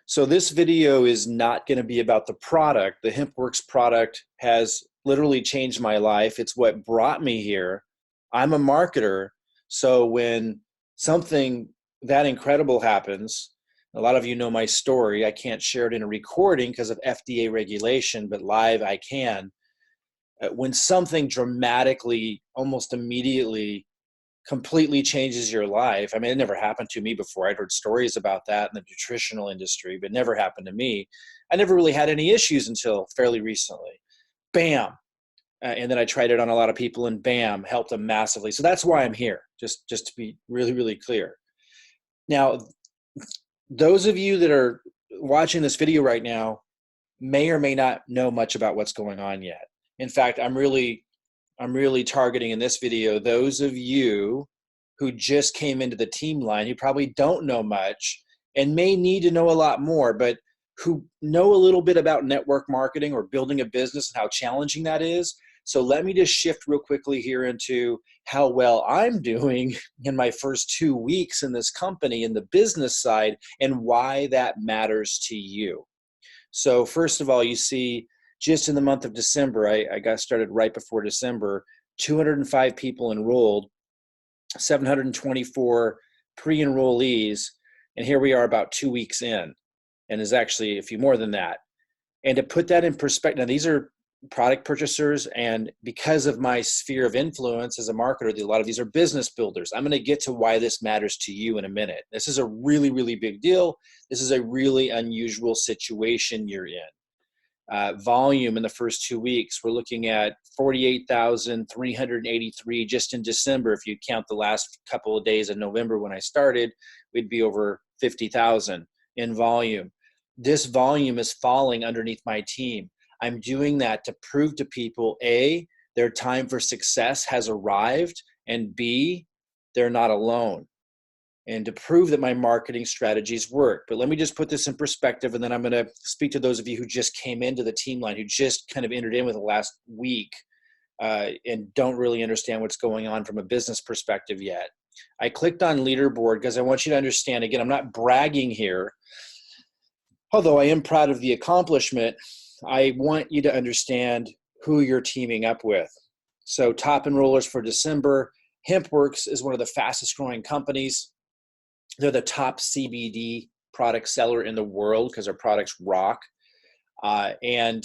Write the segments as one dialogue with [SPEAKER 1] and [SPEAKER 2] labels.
[SPEAKER 1] So this video is not going to be about the product. The HempWorx product has literally changed my life. It's what brought me here. I'm a marketer. So when something that incredible happens, a lot of you know my story. I can't share it in a recording because of FDA regulation, but live I can. When something dramatically, almost immediately, completely changes your life. I mean, it never happened to me before. I'd heard stories about that in the nutritional industry, but it never happened to me. I never really had any issues until fairly recently. Bam. And then I tried it on a lot of people and bam, helped them massively. So that's why I'm here, just to be really, really clear. Now, those of you that are watching this video right now may or may not know much about what's going on yet. In fact, I'm really targeting in this video those of you who just came into the team line, who probably don't know much and may need to know a lot more, but who know a little bit about network marketing or building a business and how challenging that is. So let me just shift real quickly here into how well I'm doing in my first 2 weeks in this company in the business side and why that matters to you. So first of all, you see, just in the month of December, I got started right before December, 205 people enrolled, 724 pre-enrollees, and here we are about 2 weeks in, and there's actually a few more than that. And to put that in perspective, now these are product purchasers, and because of my sphere of influence as a marketer, a lot of these are business builders. I'm going to get to why this matters to you in a minute. This is a really, really big deal. This is a really unusual situation you're in. Volume in the first 2 weeks, we're looking at 48,383 just in December. If you count the last couple of days of November when I started, we'd be over 50,000 in volume. This volume is falling underneath my team. I'm doing that to prove to people, A, their time for success has arrived, and B, they're not alone. And to prove that my marketing strategies work. But let me just put this in perspective, and then I'm going to speak to those of you who just came into the team line, who just kind of entered in with the last week and don't really understand what's going on from a business perspective yet. I clicked on leaderboard because I want you to understand, again, I'm not bragging here, although I am proud of the accomplishment. I want you to understand who you're teaming up with. So top enrollers for December, HempWorx is one of the fastest growing companies. They're the top CBD product seller in the world because their products rock. And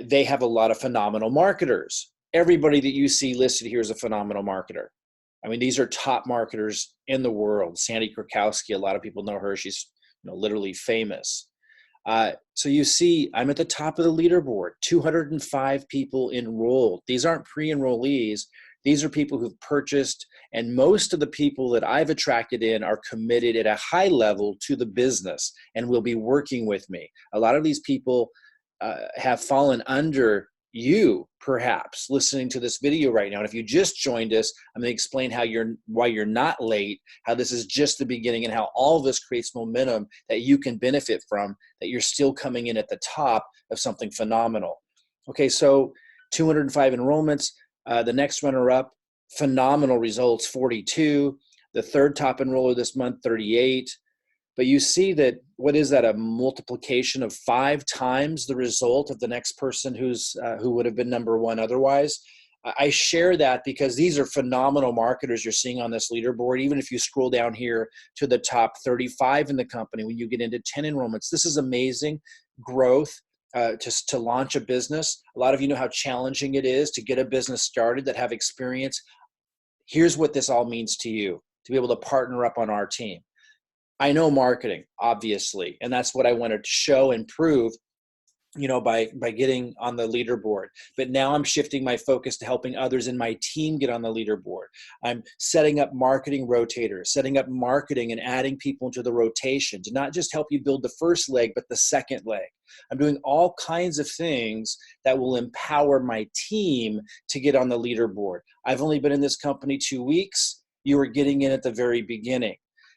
[SPEAKER 1] they have a lot of phenomenal marketers. Everybody that you see listed here is a phenomenal marketer. I mean, these are top marketers in the world. Sandy Krakowski, a lot of people know her. She's literally famous. So you see, I'm at the top of the leaderboard, 205 people enrolled. These aren't pre-enrollees. These are people who've purchased, and most of the people that I've attracted in are committed at a high level to the business and will be working with me. A lot of these people have fallen under you, perhaps, listening to this video right now. And if you just joined us, I'm going to explain why you're not late, how this is just the beginning, and how all of this creates momentum that you can benefit from, that you're still coming in at the top of something phenomenal. Okay, so 205 enrollments. The next runner-up, phenomenal results, 42. The third top enroller this month, 38. But you see that, what is that, a multiplication of 5 times the result of the next person who would have been number one otherwise? I share that because these are phenomenal marketers you're seeing on this leaderboard. Even if you scroll down here to the top 35 in the company, when you get into 10 enrollments, this is amazing growth. To launch a business. A lot of you know how challenging it is to get a business started that have experience. Here's what this all means to you, to be able to partner up on our team. I know marketing, obviously, and that's what I wanted to show and prove, by getting on the leaderboard. But now I'm shifting my focus to helping others in my team get on the leaderboard. I'm setting up marketing rotators, setting up marketing and adding people into the rotation to not just help you build the first leg, but the second leg. I'm doing all kinds of things that will empower my team to get on the leaderboard. I've only been in this company 2 weeks. You were getting in at the very beginning.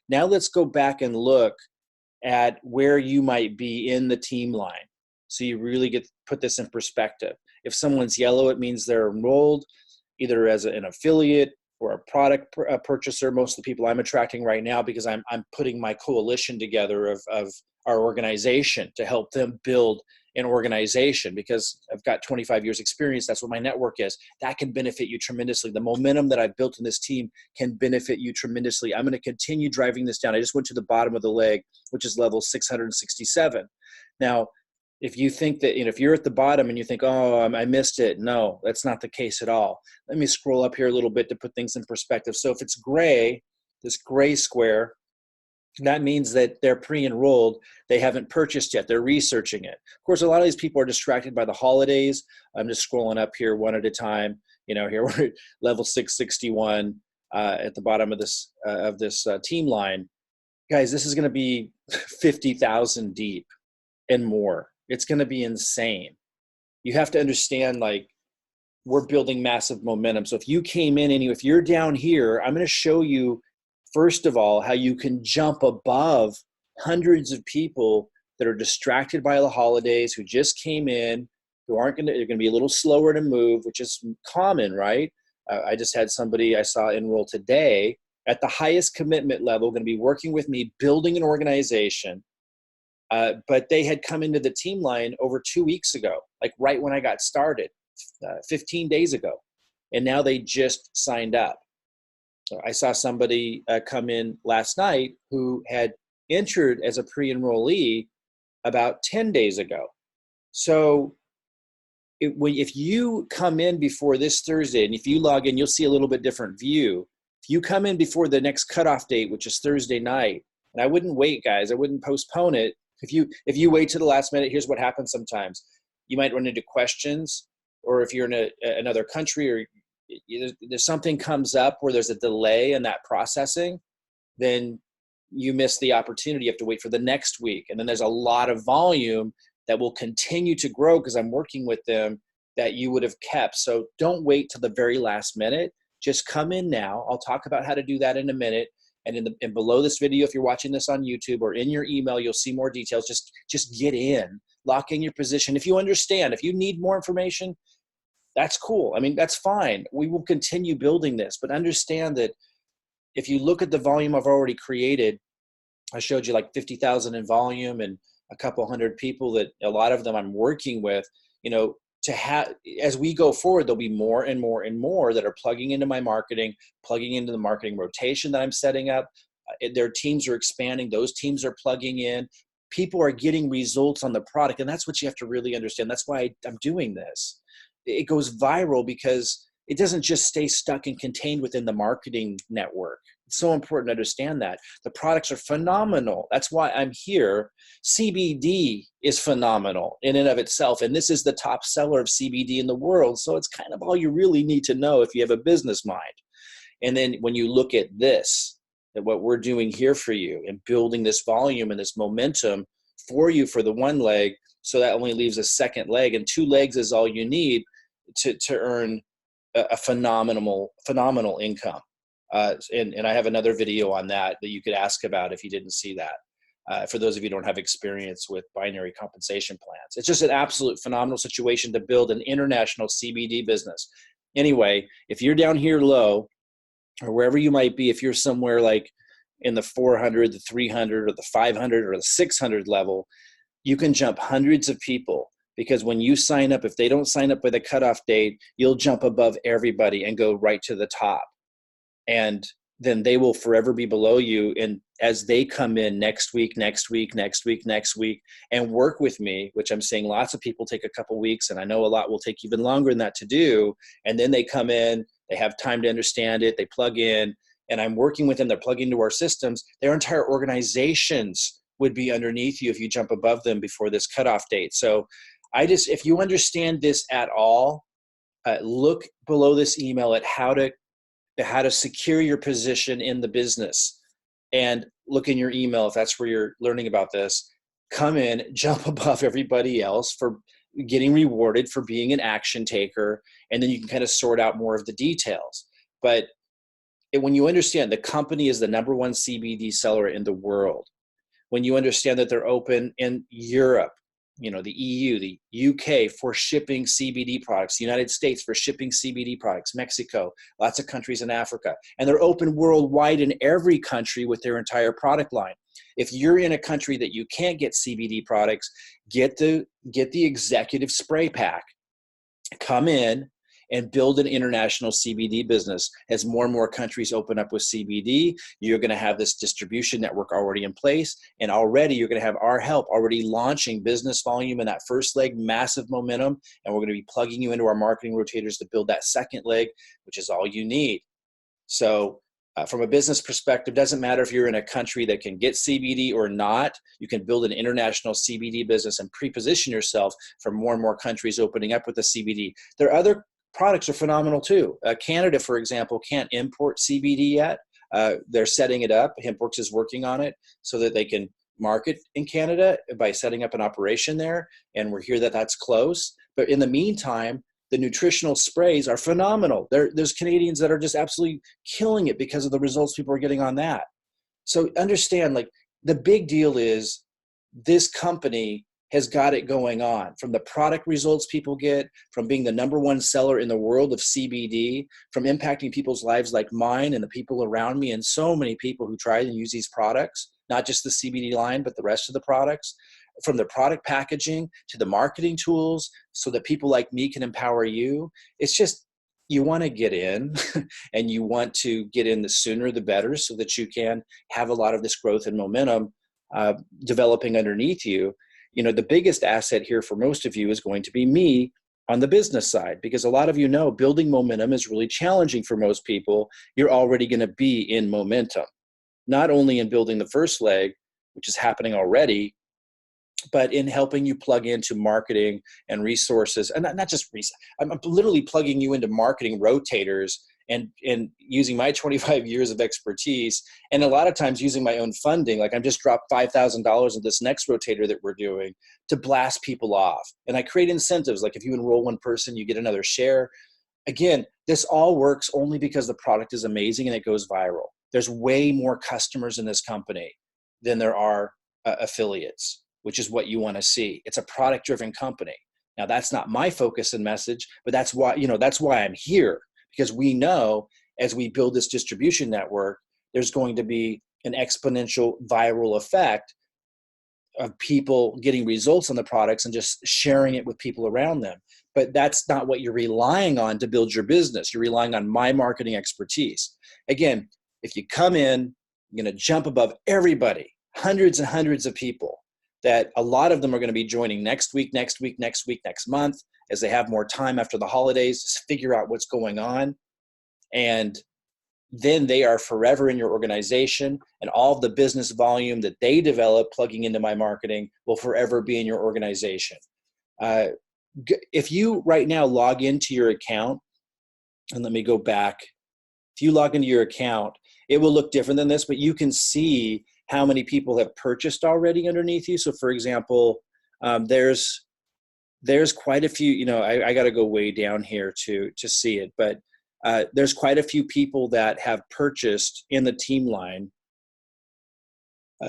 [SPEAKER 1] Now let's go back and look at where you might be in the team line. So you really put this in perspective. If someone's yellow, it means they're enrolled either as an affiliate or a product purchaser. Most of the people I'm attracting right now, because I'm putting my coalition together of our organization, to help them build an organization, because I've got 25 years experience. That's what my network is. That can benefit you tremendously. The momentum that I've built in this team can benefit you tremendously. I'm going to continue driving this down. I just went to the bottom of the leg, which is level 667. Now, if you think that, if you're at the bottom and you think, oh, I missed it, no, that's not the case at all. Let me scroll up here a little bit to put things in perspective. So if it's gray, this gray square, that means that they're pre-enrolled. They haven't purchased yet. They're researching it. Of course, a lot of these people are distracted by the holidays. I'm just scrolling up here one at a time. Here we're at level 661 at the bottom of this team line. Guys, this is going to be 50,000 deep and more. It's going to be insane. You have to understand, we're building massive momentum. So if you came in and if you're down here, I'm going to show you, first of all, how you can jump above hundreds of people that are distracted by the holidays, who just came in, who they're going to be a little slower to move, which is common, right? I just had somebody I saw enroll today at the highest commitment level, going to be working with me, building an organization. But they had come into the team line over 2 weeks ago, right when I got started, 15 days ago. And now they just signed up. So I saw somebody come in last night who had entered as a pre-enrollee about 10 days ago. So if you come in before this Thursday, and if you log in, you'll see a little bit different view. If you come in before the next cutoff date, which is Thursday night, and I wouldn't wait, guys, I wouldn't postpone it. If you wait to the last minute, here's what happens sometimes. You might run into questions, or if you're in another country, or there's something comes up where there's a delay in that processing, then you miss the opportunity. You have to wait for the next week. And then there's a lot of volume that will continue to grow because I'm working with them that you would have kept. So don't wait till the very last minute. Just come in now. I'll talk about how to do that in a minute. And below this video, if you're watching this on YouTube, or in your email, you'll see more details. Just get in, lock in your position. If you understand, if you need more information, that's cool. I mean, that's fine. We will continue building this, but understand that if you look at the volume I've already created, I showed you 50,000 in volume and a couple hundred people that a lot of them I'm working with, as we go forward, there'll be more and more and more that are plugging into my marketing, plugging into the marketing rotation that I'm setting up. Their teams are expanding. Those teams are plugging in. People are getting results on the product. And that's what you have to really understand. That's why I'm doing this. It goes viral because it doesn't just stay stuck and contained within the marketing network. It's so important to understand that. The products are phenomenal. That's why I'm here. CBD is phenomenal in and of itself. And this is the top seller of CBD in the world. So it's kind of all you really need to know if you have a business mind. And then when you look at this, at what we're doing here for you and building this volume and this momentum for you for the one leg, so that only leaves a second leg, and 2 legs is all you need to earn a phenomenal income. And I have another video on that you could ask about if you didn't see that. For those of you who don't have experience with binary compensation plans, it's just an absolute phenomenal situation to build an international CBD business. Anyway, if you're down here low, or wherever you might be, if you're somewhere in the 400, the 300, or the 500, or the 600 level, you can jump hundreds of people, because when you sign up, if they don't sign up by the cutoff date, you'll jump above everybody and go right to the top. And then they will forever be below you. And as they come in next week, and work with me, which I'm seeing lots of people take a couple weeks, and I know a lot will take even longer than that to do. And then they come in, they have time to understand it, they plug in, and I'm working with them, they're plugging into our systems. Their entire organizations would be underneath you if you jump above them before this cutoff date. So if you understand this at all, look below this email at how to secure your position in the business, and look in your email if that's where you're learning about this. Come in, jump above everybody else for getting rewarded for being an action taker, and then you can kind of sort out more of the details. But when you understand the company is the #1 CBD seller in the world, when you understand that they're open in Europe, the EU, the UK for shipping CBD products, the United States for shipping CBD products, Mexico, lots of countries in Africa. And they're open worldwide in every country with their entire product line. If you're in a country that you can't get CBD products, get the executive spray pack. Come in and build an international CBD business. As more and more countries open up with CBD, you're going to have this distribution network already in place. And already you're going to have our help already launching business volume in that first leg, massive momentum. And we're going to be plugging you into our marketing rotators to build that second leg, which is all you need. So from a business perspective, doesn't matter if you're in a country that can get CBD or not, you can build an international CBD business and pre-position yourself for more and more countries opening up with the CBD. There are other products are phenomenal too. Canada, for example, can't import CBD yet. They're setting it up. HempWorx is working on it so that they can market in Canada by setting up an operation there. And we're here that that's close. But in the meantime, the nutritional sprays are phenomenal. There's Canadians that are just absolutely killing it because of the results people are getting on that. So understand, like, the big deal is this company has got it going on, from the product results people get, from being the #1 seller in the world of CBD, from impacting people's lives like mine and the people around me, and so many people who try and use these products, not just the CBD line, but the rest of the products, from the product packaging to the marketing tools so that people like me can empower you. It's just, you want to get in and you want to get in the sooner the better so that you can have a lot of this growth and momentum developing underneath you. The biggest asset here for most of you is going to be me on the business side, because a lot of you know building momentum is really challenging for most people. You're already going to be in momentum, not only in building the first leg, which is happening already, but in helping you plug into marketing and resources, and not just I'm literally plugging you into marketing rotators and using my 25 years of expertise, and a lot of times using my own funding. Like, I'm just dropped $5,000 in this next rotator that we're doing to blast people off. And I create incentives. Like, if you enroll one person, you get another share. Again, this all works only because the product is amazing and it goes viral. There's way more customers in this company than there are affiliates, which is what you want to see. It's a product-driven company. Now, that's not my focus and message, but that's why I'm here, because we know as we build this distribution network, there's going to be an exponential viral effect of people getting results on the products and just sharing it with people around them. But that's not what you're relying on to build your business. You're relying on my marketing expertise. Again, if you come in, you're going to jump above everybody, hundreds and hundreds of people, that a lot of them are going to be joining next week, next month, as they have more time after the holidays to figure out what's going on. And then they are forever in your organization, and all of the business volume that they develop plugging into my marketing will forever be in your organization. If you right now log into your account, and let me go back. If you log into your account, it will look different than this, but you can see how many people have purchased already underneath you. So for example, there's quite a few, I got to go way down here to see it, but there's quite a few people that have purchased in the team line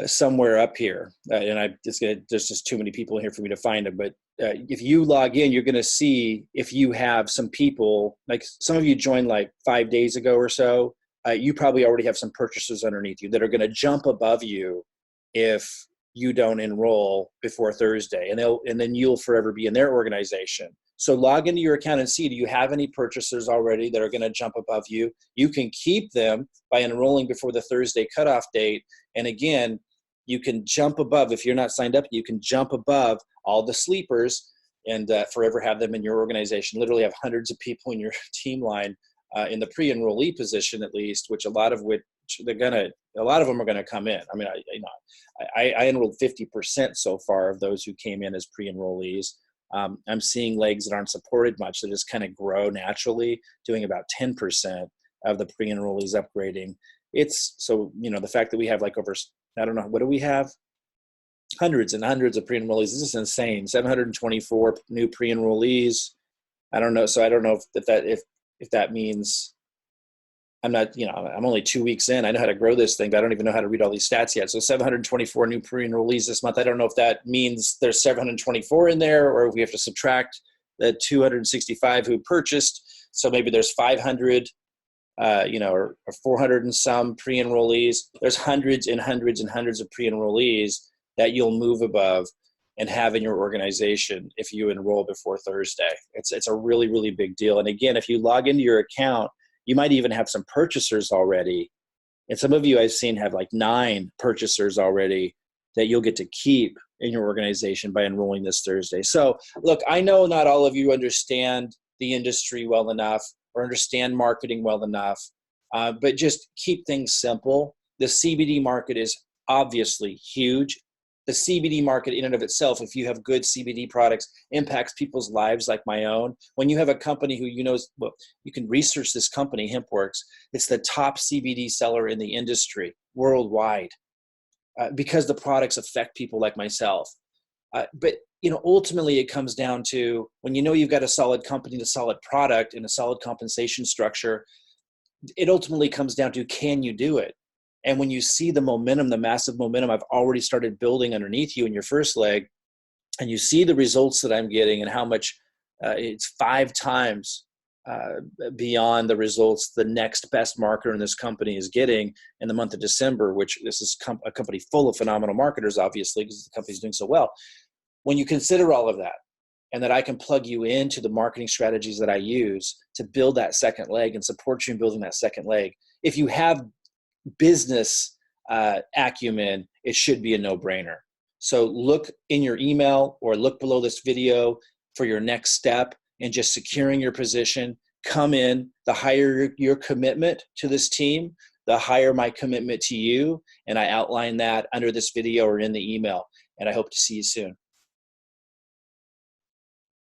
[SPEAKER 1] somewhere up here. And there's just too many people in here for me to find them. But if you log in, you're going to see if you have some people, like some of you joined like 5 days ago or so, you probably already have some purchasers underneath you that are going to jump above you if you don't enroll before Thursday, and then you'll forever be in their organization. So log into your account and see, do you have any purchasers already that are going to jump above you? You can keep them by enrolling before the Thursday cutoff date. And again, you can jump above, if you're not signed up, you can jump above all the sleepers and forever have them in your organization. Literally have hundreds of people in your team line in the pre-enrollee position, at least, which a lot of them are gonna come in. I mean, I enrolled 50% so far of those who came in as pre-enrollees. I'm seeing legs that aren't supported much, that just kind of grow naturally, doing about 10% of the pre-enrollees upgrading. It's so, the fact that we have like over, I don't know, what do we have? Hundreds and hundreds of pre-enrollees. This is insane. 724 new pre-enrollees. I don't know. So I don't know if that means I'm not, I'm only 2 weeks in. I know how to grow this thing, but I don't even know how to read all these stats yet. So 724 new pre-enrollees this month. I don't know if that means there's 724 in there, or if we have to subtract the 265 who purchased. So maybe there's 500, or 400 and some pre-enrollees. There's hundreds and hundreds and hundreds of pre-enrollees that you'll move above and have in your organization if you enroll before Thursday. It's a really, really big deal. And again, if you log into your account, you might even have some purchasers already. And some of you I've seen have like 9 purchasers already that you'll get to keep in your organization by enrolling this Thursday. So look, I know not all of you understand the industry well enough or understand marketing well enough, but just keep things simple. The CBD market is obviously huge. The CBD market in and of itself, if you have good CBD products, impacts people's lives like my own. When you have a company who well, you can research this company, HempWorx. It's the top CBD seller in the industry worldwide because the products affect people like myself. But ultimately it comes down to when you've got a solid company, a solid product, and a solid compensation structure, it ultimately comes down to, can you do it? And when you see the momentum, the massive momentum I've already started building underneath you in your first leg, and you see the results that I'm getting and how much it's 5 times beyond the results the next best marketer in this company is getting in the month of December, which this is a company full of phenomenal marketers, obviously, because the company's doing so well. When you consider all of that, and that I can plug you into the marketing strategies that I use to build that second leg and support you in building that second leg, if you have business acumen, it should be a no-brainer. So look in your email or look below this video for your next step in just securing your position. Come in. The higher your commitment to this team, the higher my commitment to you. And I outline that under this video or in the email. And I hope to see you soon.